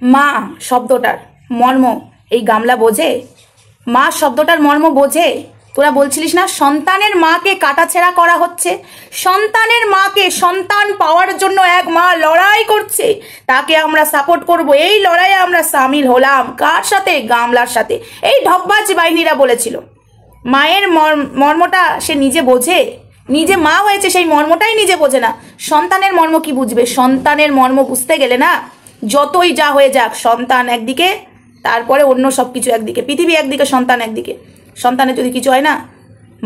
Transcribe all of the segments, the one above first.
মা শব্দটার মর্ম এই গামলা বোঝে? মা শব্দটার মর্ম বোঝে? তোরা বলছিলিস না সন্তানের মাকে কাটাছেঁড়া করা হচ্ছে, সন্তানের মাকে সন্তান পাওয়ার জন্য এক মা লড়াই করছে, তাকে আমরা সাপোর্ট করব। এই লড়াইয়ে আমরা সামিল হলাম। কার সাথে? গামলার সাথে। এই ঢপবাজ বাহিনীরা বলেছিল। মায়ের মর্মটা সে নিজে বোঝে? নিজে মা হয়েছে সেই মর্মটাই নিজে বোঝে না, সন্তানের মর্ম কি বুঝবে? সন্তানের মর্ম বুঝতে গেলে না যতই যা হয়ে যাক, সন্তান একদিকে, তারপরে অন্য সব কিছু একদিকে, পৃথিবী একদিকে, সন্তান একদিকে। সন্তানের যদি কিছু হয় না,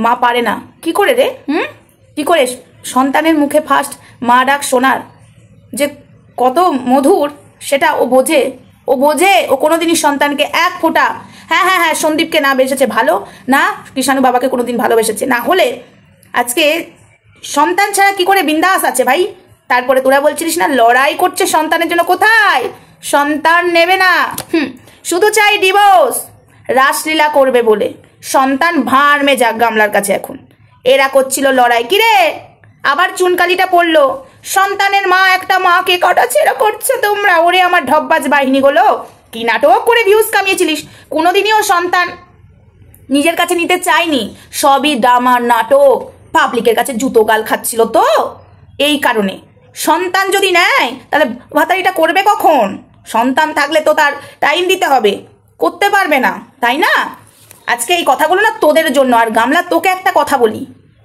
মা পারে না। কি করে রে? কি করে? সন্তানের মুখে ফার্স্ট মা ডাক শোনার যে কত মধুর সেটা ও বোঝে। ও বোঝে। ও কোনোদিনই সন্তানকে এক ফোঁটা, হ্যাঁ হ্যাঁ হ্যাঁ সন্দীপকে না বেসেছে ভালো, না কৃষাণু বাবাকে কোনোদিন ভালোবেসেছে, না হলে আজকে সন্তান ছাড়া কি করে বিন্দাস আছে ভাই? তারপরে তোরা বলছিলিস না লড়াই করছে সন্তানের জন্য। কোথায়? সন্তান নেবে না, শুধু চাই ডিভোর্স, রাসলীলা করবে বলে। সন্তান ভাঁড় মে যাক গামলার কাছে। এখন এরা করছিল লড়াই। কিরে আবার চুনকালিটা পড়লো। সন্তানের মা একটা মাকে কাটাছেঁড়া করছে তোমরা। ওরে আমার ঢপবাজ বাহিনীগুলো, কি নাটক করে ভিউজ কামিয়েছিলিস। কোনোদিনই ও সন্তান নিজের কাছে নিতে চাইনি, সবই ড্রামার নাটক। পাবলিকের কাছে জুতো গাল খাচ্ছিল তো এই কারণে। সন্তান যদি নেয় তাহলে ভাতারিটা করবে কখন? সন্তান থাকলে তো তার টাইম দিতে হবে, করতে পারবে না, তাই না? আজকে এই কথাগুলো না তোদের জন্য। আর গামলা তোকে একটা কথা বলি,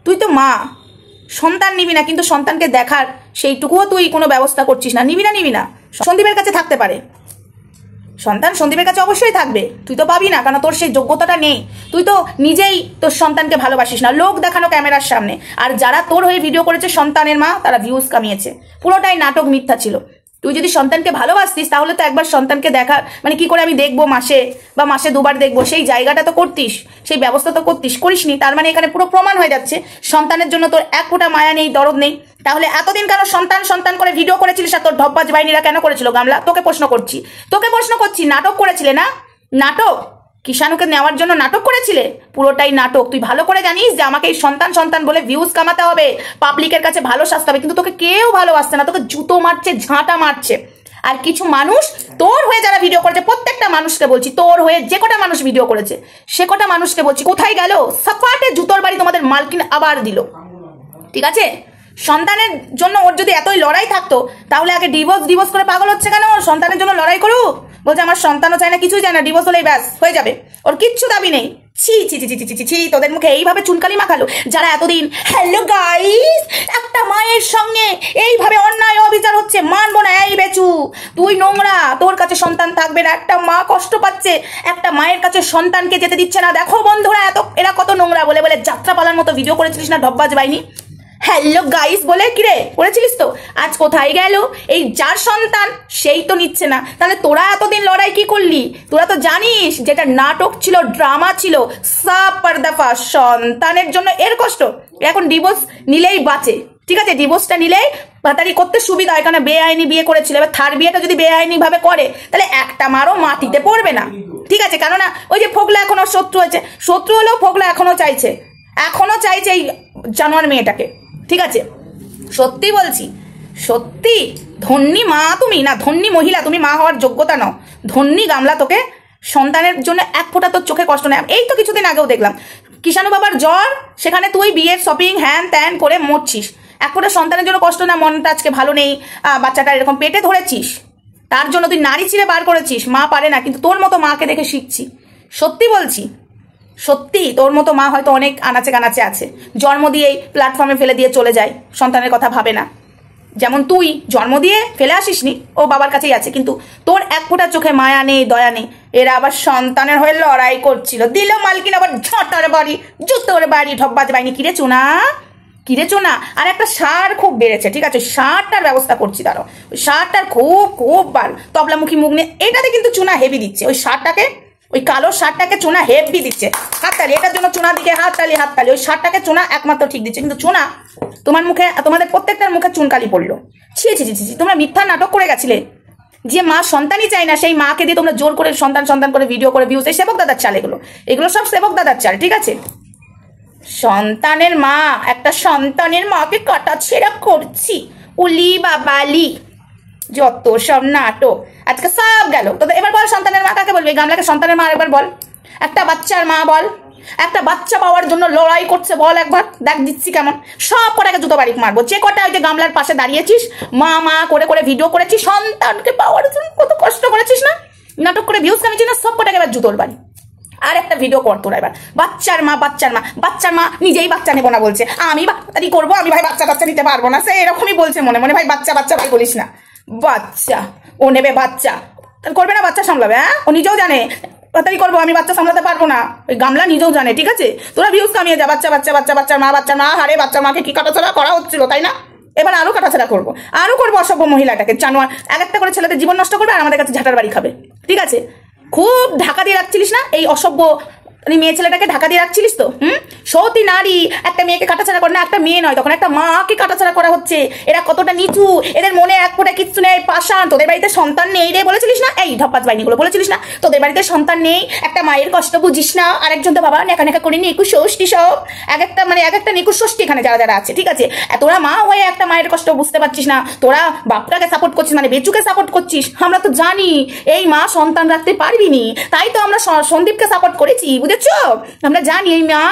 তুই তো মা, সন্তান নিবি না, কিন্তু সন্তানকে দেখার সেইটুকুও তুই কোনো ব্যবস্থা করছিস না। নিবি না। সন্দীপের কাছে থাকতে পারে সন্তান, সন্দীপের কাছে অবশ্যই থাকবে, তুই তো পাবি না, কারণ তোর সেই যোগ্যতাটা নেই। তুই তো নিজেই তোর সন্তানকে ভালোবাসিস না, লোক দেখানো ক্যামেরার সামনে। আর যারা তোর হয়ে ভিডিও করেছে সন্তানের মা, তারা ভিউজ কামিয়েছে। পুরোটাই নাটক, মিথ্যা ছিল। তুই যদি সন্তানকে ভালোবাসতিস তাহলে তো একবার সন্তানকে দেখার, মানে কি করে আমি দেখবো মাসে বা মাসে দুবার দেখবো, সেই জায়গাটা তো করতিস, সেই ব্যবস্থা তো করতিস, করিসনি। তার মানে এখানে পুরো প্রমাণ হয়ে যাচ্ছে সন্তানের জন্য তোর এক ফোঁটা মায়া নেই, দরদ নেই। তাহলে এতদিন কেন সন্তান সন্তান করে ভিডিও করেছিলিস? আর তোর ঢপবাজ বাহিনীরা কেন করেছিল? গামলা তোকে প্রশ্ন করছি, নাটক করেছিলে না? নাটক কৃষাণুকে নেওয়ার জন্য নাটক করেছিলে, পুরোটাই নাটক। তুই ভালো করে জানিস যে আমাকে এই সন্তান সন্তান বলে ভিউজ কামাতে হবে, পাবলিকের কাছে ভালো সাজতে হবে, কিন্তু তোকে কেউ ভালোবাসছে না, তোকে জুতো মারছে, ঝাঁটা মারছে। আর কিছু মানুষ তোর হয়ে যারা ভিডিও করেছে, প্রত্যেকটা মানুষকে বলছি, তোর হয়ে যে কটা মানুষ ভিডিও করেছে সে কটা মানুষকে বলছি, কোথায় গেল? সাফাটে জুতোর বাড়ি তোমাদের মালকিন আবার দিল। ঠিক আছে, সন্তানের জন্য ওর যদি এতই লড়াই থাকতো তাহলে আগে ডিভোর্স করে পাগল হচ্ছে কেন? ওর সন্তানের জন্য লড়াই করুক। বলছে আমার সন্তানও চায় না, কিছুই চায় না, ডিভোর্স হলেই ব্যাস হয়ে যাবে, ওর কিচ্ছু দাবি নেই। ছি ছি ছি ছি ছি ছি, তোদের মুখে এইভাবে চুনকালি মাখালো যারা এতদিন। হ্যালো গাইস, একটা মায়ের সঙ্গে এইভাবে অন্যায় অবিচার হচ্ছে, মানবো না। এই বেচু তুই নোংরা, তোর কাছে সন্তান থাকবে না। একটা মা কষ্ট পাচ্ছে, একটা মায়ের কাছে সন্তানকে যেতে দিচ্ছে না। দেখো বন্ধুরা, এরা কত নোংরা বলে বলে যাত্রা পালার মতো ভিডিও করেছিলিস না ঢপবাজ বাহিনী? হ্যালো গাইস বলে কিরে করেছিলিস তো, আজ কোথায় গেল? এই যার সন্তান সেই তো নিচ্ছে না। তাহলে তোরা এতদিন লড়াই কি করলি? তোরা তো জানিস যেটা নাটক ছিল, ড্রামা ছিল, সব পর্দাফাশ। সন্তানের জন্য এর কষ্ট। এখন ডিভোর্স নিলেই বাঁচে, ঠিক আছে? ডিভোর্সটা নিলেই ভাতারি করতে সুবিধা হয়, কারণ বেআইনি বিয়ে করেছিল। এবার থার্ড বিয়েটা যদি বেআইনি ভাবে করে তাহলে একটা মারও মাটিতে পড়বে না, ঠিক আছে? কেননা ওই যে ফোগলা এখনো শত্রু হয়েছে, শত্রু হলেও ফোগলা এখনো চাইছে এই জানোয়ার মেয়েটাকে, ঠিক আছে? সত্যি বলছি, সত্যি ধন্যী মা তুমি, না ধন্যী মহিলা তুমি, মা হওয়ার যোগ্যতা নাও। ধন্যী গামলা, তোকে সন্তানের জন্য এক ফোঁটা তোর চোখে কষ্ট নেই। এই তো কিছুদিন আগেও দেখলাম কৃষাণু বাবার জ্বর, সেখানে তুই বিয়ের শপিং হ্যান ত্যান করে মরছিস। এক ফোঁটা সন্তানের জন্য কষ্ট না, মনটা আজকে ভালো নেই, বাচ্চাটা এরকম পেটে ধরেছিস, তার জন্য তুই নারী ছিঁড়ে বার করেছিস। মা পারে না, কিন্তু তোর মতো মাকে দেখে শিখছি। সত্যি বলছি, সত্যি তোর মতো মা হয়তো অনেক আনাচে কানাচে আছে, জন্ম দিয়েই প্ল্যাটফর্মে ফেলে দিয়ে চলে যায়, সন্তানের কথা ভাবে না। যেমন তুই জন্ম দিয়ে ফেলে আসিসনি, ও বাবার কাছেই আছে, কিন্তু তোর এক ফোঁটা চোখে মায়া নেই, দয়া নেই। এরা আবার সন্তানের হয়ে লড়াই করছিল, দিল মালকিন আবার ঝাঁটার বাড়ি, জুতোর বাড়ি, ঢপবাজ বাহিনী। কিরে চোনা, আর একটা সার খুব বেড়েছে, ঠিক আছে? সারটার ব্যবস্থা করছি, দাঁড়াও। ওই সারটার খুব বার তবলামুখী মুখ নিয়ে, এটাতে কিন্তু চুনা হেভি দিচ্ছে। ওই সারটাকে, ওই কালো শার্টটাকে চুনা হেভি দিচ্ছে। হাততালি, এটার জন্য চুনা দিকে হাততালি। ওই শার্টটাকে চুনা একমাত্র ঠিক দিচ্ছে, কিন্তু চুনা তোমার মুখে, তোমাদের প্রত্যেকটার মুখে চুনকালি পড়লো। ছি, তোমরা মিথ্যা নাটক করে গেছিলে। যে মা সন্তানই চাই না, সেই মাকে দিয়ে তোমরা জোর করে সন্তান করে ভিডিও করে ভিউজ, এই সেবক দাদার চাল, এগুলো সব সেবক দাদার চাল, ঠিক আছে? সন্তানের মা, একটা সন্তানের মাকে কাটাছেঁড়া করছি, উলি বাবালি। যত সব নাটক আজকে সব গেল। তোদের এবার বল সন্তানের মা কাকে বলবি? গামলাকে সন্তানের মা একবার বল, একটা বাচ্চার মা বল, একটা বাচ্চা পাওয়ার জন্য লড়াই করছে বল একবার, দেখ দিচ্ছি কেমন। সব কটাকে জুতো বাড়ি মারবো, যে কটা ওই যে গামলার পাশে দাঁড়িয়েছিস মা মা করে করে ভিডিও করেছিস, সন্তানকে পাওয়ার জন্য কত কষ্ট করেছিস না, নাটক করে ভিউজ কামিয়েছিস না, সব কটাকে এবার জুতোর বাড়ি। আর একটা ভিডিও কর তোরা এবার, বাচ্চার মা বাচ্চার মা, বাচ্চার মা নিজেই বাচ্চা নেবো না বলছে, আমি বাচ্চাই করবো, আমি ভাই বাচ্চা বাচ্চা নিতে পারবো না, সে এরকমই বলছে মনে মনে। ভাই বাচ্চা বাচ্চা ভাই বলিস না, বাচ্চা ও নেবে বাচ্চা, করবে না বাচ্চা সামলাবে, হ্যাঁ ও নিজেও জানে তাড়াতাড়ি করবো, আমি বাচ্চা সামলাতে পারবো না, ওই গামলা নিজেও জানে, ঠিক আছে। তোরা ভিউজ কামিয়ে যা, বাচ্চা বাচ্চা বাচ্চা বাচ্চার মা, হারে বাচ্চার মাকে কি কাটাছাড়া করা হচ্ছিল তাই না, এবার আরো কাটাছাড়া করবো, আরো করবো অসভ্য মহিলাটাকে, জানোয়ার এক একটা করে ছেলেদের জীবন নষ্ট করবে আর আমাদের কাছে ঝাঁটার বাড়ি খাবে, ঠিক আছে। খুব ঢাকা দিয়ে রাখছিলিস না এই অসভ্য মেয়ে ছেলেটাকে, ঢাকা দিয়ে রাখছিলিস তো। সতী নারী একটা মেয়েকে কাটাছাড়া করে না, একটা মেয়ে নয় তখন একটা মাকে কাটাছাড়া করা হচ্ছে, এরা কতটা নিচু, এদের মনে এক ফোঁটা কিচ্ছু নেই, পাষাণ। তোদের বাড়িতে সন্তান নেই রে বলেছিলিস না, এই ধপ্পাস বাহিনীগুলো বলেছিলিস না তোদের বাড়িতে সন্তান নেই, একটা মায়ের কষ্ট বুঝিস না, আরেকজন তো বাবা নেকা নেকা করে নিকুশ ষষ্ঠী সব এক একটা নিকুশ ষষ্ঠী এখানে যারা যারা আছে, ঠিক আছে। তোরা মা হয়ে একটা মায়ের কষ্ট বুঝতে পারছিস না, তোরা বাপটাকে সাপোর্ট করছিস, মানে বেচুকে সাপোর্ট করছিস। আমরা তো জানি এই মা সন্তান রাখতে পারবি নি, তাই তো আমরা সন্দীপকে সাপোর্ট করেছি, বুঝেছো। আমরা জানি এই মা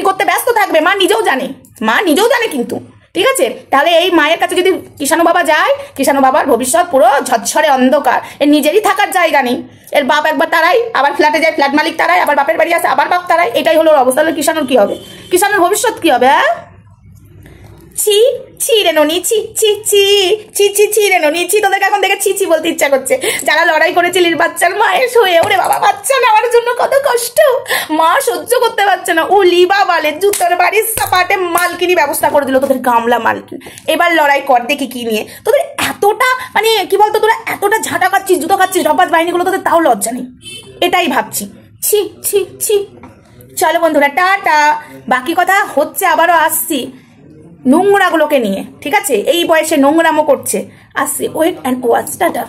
করতে ব্যস্ত থাকবে, মা নিজেও জানে কিন্তু, ঠিক আছে। তাহলে এই মায়ের কাছে যদি কিষাণু বাবা যায়, কিষাণু বাবার ভবিষ্যৎ পুরো ঝরঝরে অন্ধকার, এর নিজেরই থাকার জায়গা নেই, এর বাপ একবার তারাই, আবার ফ্ল্যাটে যায় ফ্ল্যাট মালিক তারাই, আবার বাপের বাড়ি আসে আবার বাপ তারাই, এটাই হলো অবস্থা। তাহলে কিষাণুর কি হবে, কিষাণুর ভবিষ্যৎ কি হবে? ছি ছি রে ননি, ছি ছি ছি ছি ছি ছি রে ননি, ছি। তোদেরকে এখন দেখে ছি ছি বলতে ইচ্ছা করছে, যারা লড়াই করেছিলিস বাচ্চার মায়ের হয়ে, ওরে বাবা বাচ্চা নেওয়ার জন্য কত কষ্ট, মা সহ্য করতে পারছে না, উলি বাবালে জুতোর বাড়ির সাপাটে মালকিনি ব্যবস্থা করে দিল তোদের গামলা মালকিন। এবার লড়াই কর দেখি কি নিয়ে, তোদের এতটা মানে কি বলতো, তোরা এতটা ঝাঁটা খাচ্ছিস, জুতো খাচ্ছিস, ডব্বাস বাহিনীগুলো তোদের তাও লজ্জা নেই, এটাই ভাবছি। ছি ছি ছি। চলো বন্ধুরা টাটা, বাকি কথা হচ্ছে, আবারও আসছি নোংরাগুলোকে নিয়ে, ঠিক আছে। এই বয়সে নোংরামো করছে, আসছি, ওয়েট অ্যান্ড ওয়াচ, টাটা।